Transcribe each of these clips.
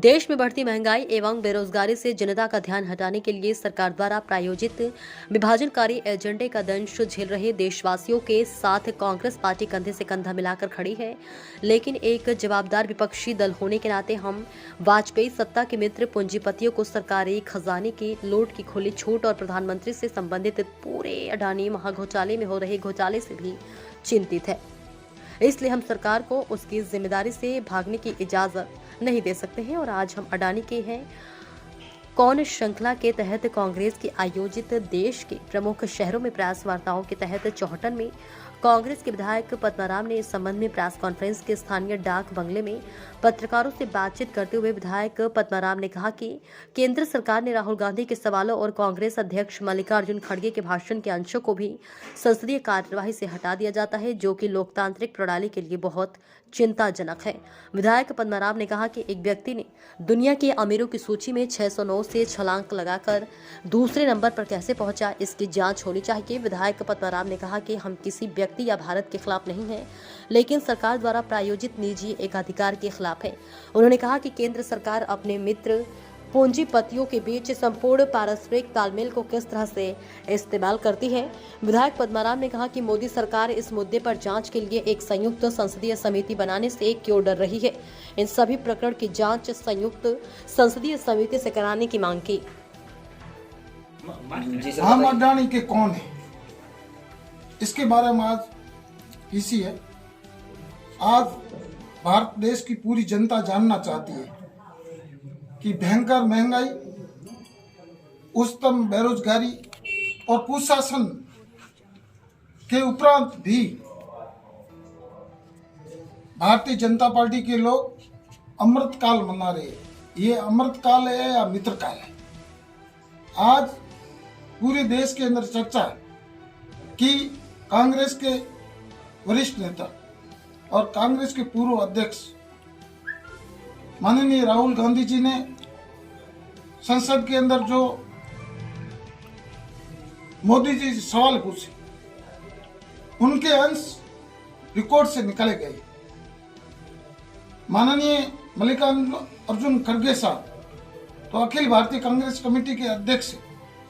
देश में बढ़ती महंगाई एवं बेरोजगारी से जनता का ध्यान हटाने के लिए सरकार द्वारा प्रायोजित विभाजनकारी एजेंडे का दंश झेल रहे देशवासियों के साथ कांग्रेस पार्टी कंधे से कंधा मिलाकर खड़ी है। लेकिन एक जवाबदार विपक्षी दल होने के नाते हम वाजपेयी सत्ता के मित्र पूंजीपतियों को सरकारी खजाने की लूट की खुली छूट और प्रधानमंत्री से संबंधित पूरे अडानी महाघोटाले में हो रहे घोटाले से भी चिंतित है। इसलिए हम सरकार को उसकी जिम्मेदारी से भागने की इजाजत नहीं दे सकते हैं और आज हम अडानी के हैं कौन श्रृंखला के तहत कांग्रेस की आयोजित देश के प्रमुख शहरों में प्रेस वार्ताओं के तहत चौहटन में कांग्रेस के विधायक पद्माराम ने इस संबंध में प्रेस कॉन्फ्रेंस के स्थानीय डाक बंगले में पत्रकारों से बातचीत करते हुए विधायक पद्माराम ने कहा कि केंद्र सरकार ने राहुल गांधी के सवालों और कांग्रेस अध्यक्ष मल्लिकार्जुन खड़गे के भाषण के अंशों को भी संसदीय कार्यवाही से हटा दिया जाता है, जो कि लोकतांत्रिक प्रणाली के लिए बहुत चिंताजनक है। विधायक पद्माराम ने कहा कि एक व्यक्ति ने दुनिया के अमीरों की सूची में 609 से छलांग लगाकर दूसरे नंबर पर कैसे पहुंचा, इसकी जांच होनी चाहिए। विधायक पद्माराम ने कहा कि हम किसी व्यक्ति या भारत के खिलाफ नहीं हैं, लेकिन सरकार द्वारा प्रायोजित निजी एकाधिकार के खिलाफ है। उन्होंने कहा कि केंद्र सरकार अपने मित्र पूंजीपतियों के बीच संपूर्ण पारस्परिक तालमेल को किस तरह से इस्तेमाल करती है। विधायक पद्माराम ने कहा कि मोदी सरकार इस मुद्दे पर जांच के लिए एक संयुक्त संसदीय समिति बनाने से क्यों डर रही है। इन सभी प्रकरण की जांच संयुक्त संसदीय समिति से कराने की मांग की। हम अडानी के कौन है, इसके बारे में आज इसी है। आज भारत देश की पूरी जनता जानना चाहती है कि भयंकर महंगाई, उच्चतम बेरोजगारी और कुशासन के उपरांत भी भारतीय जनता पार्टी के लोग अमृत काल मना रहे हैं। ये अमृत काल है या मित्र काल है। आज पूरे देश के अंदर चर्चा है कि कांग्रेस के वरिष्ठ नेता और कांग्रेस के पूर्व अध्यक्ष माननीय राहुल गांधी जी ने संसद के अंदर जो मोदी जी सवाल पूछे, उनके अंश रिकॉर्ड से निकाले गए। माननीय मल्लिकार्जुन खड़गे साहब तो अखिल भारतीय कांग्रेस कमेटी के अध्यक्ष,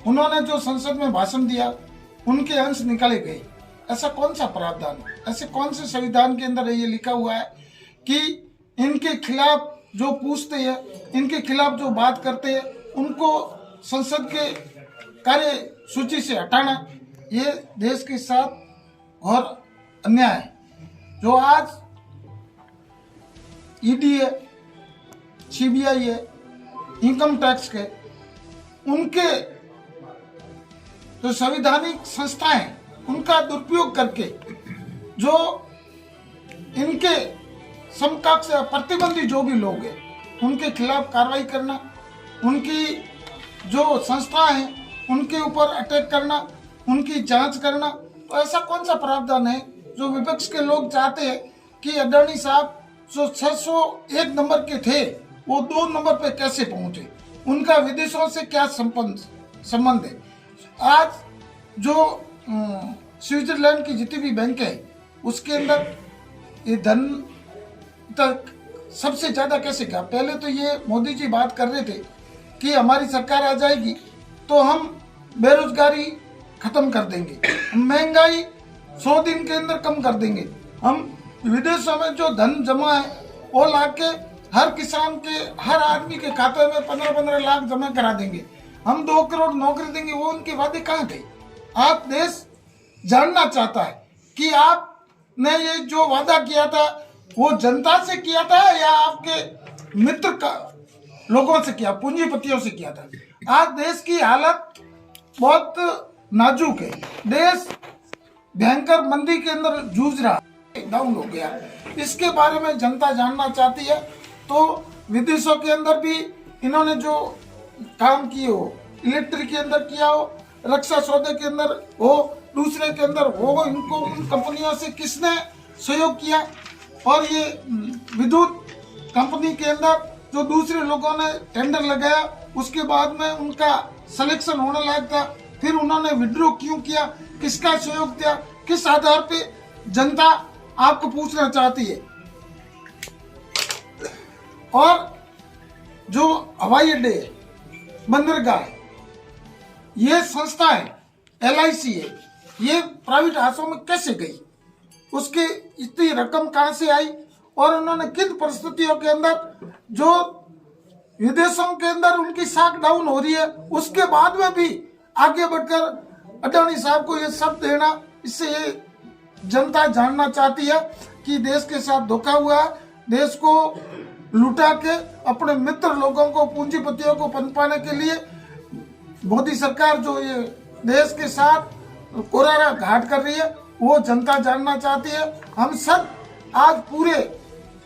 उन्होंने जो संसद में भाषण दिया, उनके अंश निकाले गए। ऐसा कौन सा प्रावधान है, ऐसे कौन से संविधान के अंदर ये लिखा हुआ है कि इनके खिलाफ जो पूछते हैं, इनके खिलाफ जो बात करते हैं, उनको संसद के कार्य सूची से हटाना? ये देश के साथ और अन्याय है। जो आज ईडी है, सीबीआई है, इनकम टैक्स के, उनके जो संवैधानिक संस्थाएं हैं, उनका दुरुपयोग करके जो इनके समकक्ष प्रतिबंधी जो भी लोग हैं, उनके खिलाफ कार्रवाई करना, उनकी जो संस्थाएं हैं उनके ऊपर अटैक करना, उनकी जांच करना। तो ऐसा कौन सा प्रावधान है जो विपक्ष के लोग चाहते हैं कि अडानी साहब जो 601 नंबर के थे वो 2 नंबर पे कैसे पहुंचे, उनका विदेशों से क्या संबंध है। आज जो स्विट्जरलैंड की जितनी भी बैंक है, उसके अंदर ये धन तक सबसे ज्यादा कैसे गया। पहले तो ये मोदी जी बात कर रहे थे कि हमारी सरकार आ जाएगी तो हम बेरोजगारी खत्म कर देंगे, महंगाई 100 दिन के अंदर कम कर देंगे, हम विदेशों में जो धन जमा है वो लाके हर किसान के, हर आदमी के खाते में 15-15 लाख जमा करा देंगे, हम 2 करोड़ नौकरी देंगे। वो उनके वादे कहाँ गए? आप देश जानना चाहता है कि आपने ये जो वादा किया था वो जनता से किया था या आपके मित्र का लोगों से किया, पूंजीपतियों से किया था। आज देश की हालत बहुत नाजुक है। देश भयंकर मंदी के अंदर जूझ रहा है, डाउन हो गया। इसके बारे में जनता जानना चाहती है। तो विदेशों के अंदर भी इन्होंने जो काम किए हो, इलेक्ट्रिक के अंदर किया हो, रक्षा सौदे के अंदर हो, दूसरे के अंदर हो, इनको उन कंपनियों से किसने सहयोग किया। और ये विद्युत कंपनी के अंदर जो दूसरे लोगों ने टेंडर लगाया, उसके बाद में उनका सिलेक्शन होने लायक था, फिर उन्होंने विड्रॉ क्यों किया, किसका सहयोग दिया, किस आधार पे, जनता आपको पूछना चाहती है। और जो हवाई अड्डे है, बंदरगाह है, ये संस्था है, LIC है, ये प्राइवेट हाथों में कैसे गई? उसकी इतनी रकम कहाँ से आई? और उन्होंने किन परिस्थितियों के अंदर, जो विदेशों के अंदर उनकी साख डाउन हो रही है, उसके बाद में भी आगे बढ़कर अडानी साहब को ये सब देना, इससे ये जनता जानना चाहती है कि देश के साथ धोखा हुआ है, देश को लुटा के अपने मित्र लोगों को, पूंजीपतियों को पनपाने के लिए मोदी सरकार जो ये देश के साथ कोरारा घाट कर रही है, वो जनता जानना चाहती है। हम सब आज पूरे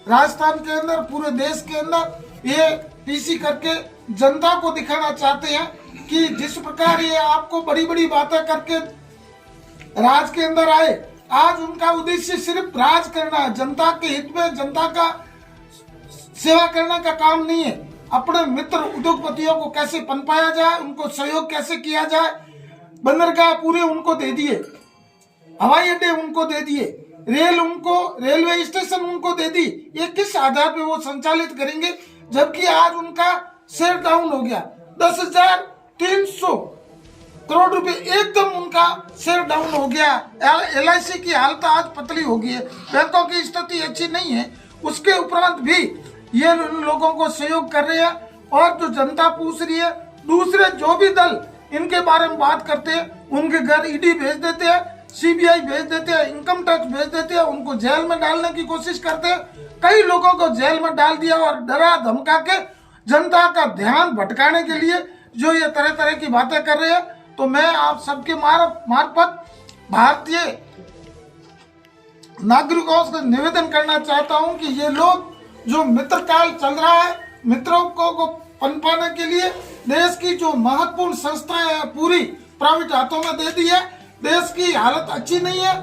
राजस्थान के अंदर, पूरे देश के अंदर ये पीसी करके जनता को दिखाना चाहते हैं कि जिस प्रकार ये आपको बड़ी बड़ी बातें करके राज के अंदर आए, आज उनका उद्देश्य सिर्फ राज करना है, जनता के हित में, जनता का सेवा करने का काम नहीं है। अपने मित्र उद्योगपतियों को कैसे पनपाया जाए, उनको सहयोग कैसे किया जाए, बंदरगाह पूरे उनको दे दिए, हवाई अड्डे उनको दे दिए, रेलवे स्टेशन उनको दे दी। ये किस आधार पे वो संचालित करेंगे, जबकि आज उनका शेयर डाउन हो गया 10,300 करोड़ रुपए, एकदम उनका शेयर डाउन हो गया। LIC की हालत आज पतली हो गई है, बैंकों की स्थिति अच्छी नहीं है, उसके उपरांत भी ये लोगों को सहयोग कर रहे हैं। और जो जनता पूछ रही है, दूसरे जो भी दल इनके बारे में बात करते हैं, उनके घर ED भेज देते हैं, CBI भेज देते हैं, इनकम टैक्स भेज देते हैं, उनको जेल में डालने की कोशिश करते हैं। कई लोगों को जेल में डाल दिया और डरा धमका के जनता का ध्यान भटकाने के लिए जो ये तरह तरह की बातें कर रहे हैं। तो मैं आप सबके मार्फत भारतीय नागरिकों से निवेदन करना चाहता हूं कि ये लोग जो मित्र काल चल रहा है, मित्रों को पनपाने के लिए देश की जो महत्वपूर्ण संस्थाएं हैं पूरी प्राइवेट हाथों में दे दी है। देश की हालत अच्छी नहीं है,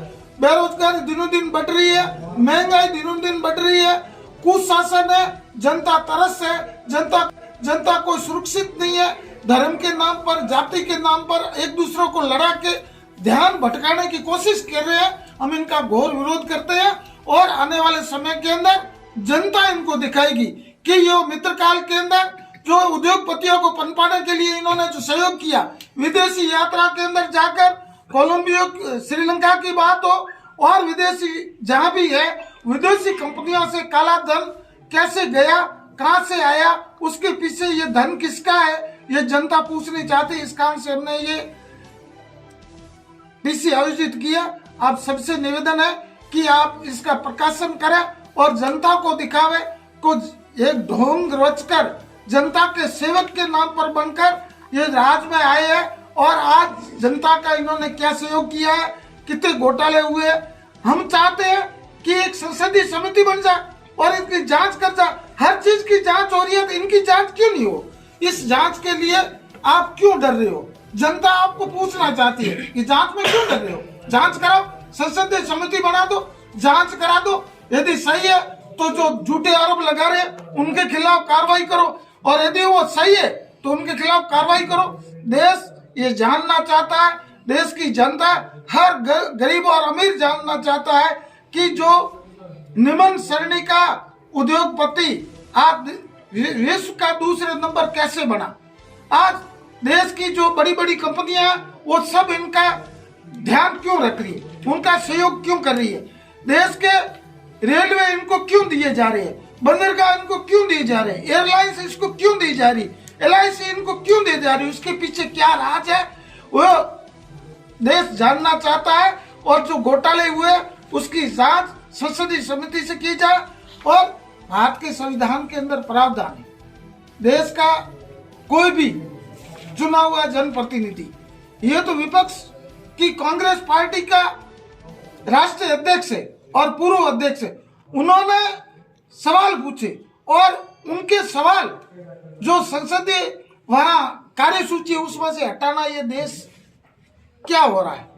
बेरोजगारी दिनों दिन बढ़ रही है, महंगाई दिनों दिन बढ़ रही है, कुशासन है, जनता तरस है, जनता कोई सुरक्षित नहीं है। धर्म के नाम पर, जाति के नाम पर एक दूसरे को लड़ा के ध्यान भटकाने की कोशिश कर रहे हैं। हम इनका घोर विरोध करते हैं और आने वाले समय के अंदर जनता इनको दिखाएगी कि ये मित्र काल के अंदर जो उद्योगपतियों को पनपाने के लिए इन्होंने जो सहयोग किया, विदेशी यात्रा के अंदर जाकर कोलंबिया, श्रीलंका की बात हो और विदेशी जहां भी है, विदेशी कंपनियों से काला धन कैसे गया, कहां से आया, उसके पीछे ये धन किसका है, ये जनता पूछनी चाहती। इस कारण से हमने ये पीसी आयोजित किया। आप सबसे निवेदन है कि आप इसका प्रकाशन करें और जनता को दिखावे, कुछ एक ढोंग रचकर जनता के सेवक के नाम पर बनकर ये राज में आए हैं। और आज जनता का इन्होंने क्या सहयोग किया है, कितने घोटाले हुए। हम चाहते हैं कि एक संसदीय समिति बन जाए और इनकी जांच कर जाए। हर चीज की जांच हो रही है, तो इनकी जांच क्यों नहीं हो? इस जांच के लिए आप क्यों डर रहे हो? जनता आपको पूछना चाहती है कि जांच में क्यों डर रहे हो? जांच कराओ, संसदीय समिति बना दो, जांच करा दो। यदि सही है तो जो झूठे आरोप लगा रहे उनके खिलाफ कार्रवाई करो, और यदि वो सही है तो उनके खिलाफ कार्रवाई करो। देश ये जानना चाहता है, देश की जनता, हर गरीब और अमीर जानना चाहता है कि जो निम्न श्रेणी का उद्योगपति आज विश्व का दूसरे नंबर कैसे बना। आज देश की जो बड़ी बड़ी कंपनियां वो सब इनका ध्यान क्यों रख रही है, उनका सहयोग क्यों कर रही है। देश के रेलवे इनको क्यों दिए जा रहे हैं, बंदरगाह इनको क्यों दिए जा रहे हैं, एयरलाइंस इसको क्यों दी जा रही, LIC इनको क्यों दी जा रही, उसके पीछे क्या राज है, वो देश जानना चाहता है। और जो घोटाले हुए उसकी जांच संसदीय समिति से की जाए। और भारत के संविधान के अंदर प्रावधान है, देश का कोई भी चुना हुआ जनप्रतिनिधि, ये तो विपक्ष की कांग्रेस पार्टी का राष्ट्रीय अध्यक्ष है और पूर्व अध्यक्ष है, उन्होंने सवाल पूछे और उनके सवाल जो संसदीय वहां कार्यसूची उसमें से हटाना, ये देश क्या हो रहा है?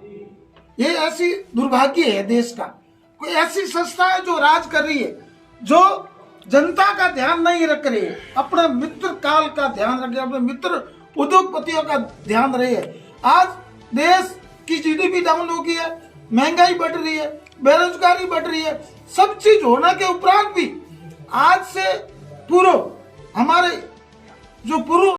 ये ऐसी दुर्भाग्य है देश का। कोई ऐसी संस्था है जो राज कर रही है, जो जनता का ध्यान नहीं रख रही है, अपने मित्र काल का ध्यान रखे, अपने मित्र उद्योगपतियों का ध्यान रहे है। आज देश की GDP डाउन हो गई है, महंगाई बढ़ रही है, बेरोजगारी बढ़ रही है। सब चीज होने के उपरांत भी आज से पूर्व हमारे जो पूर्व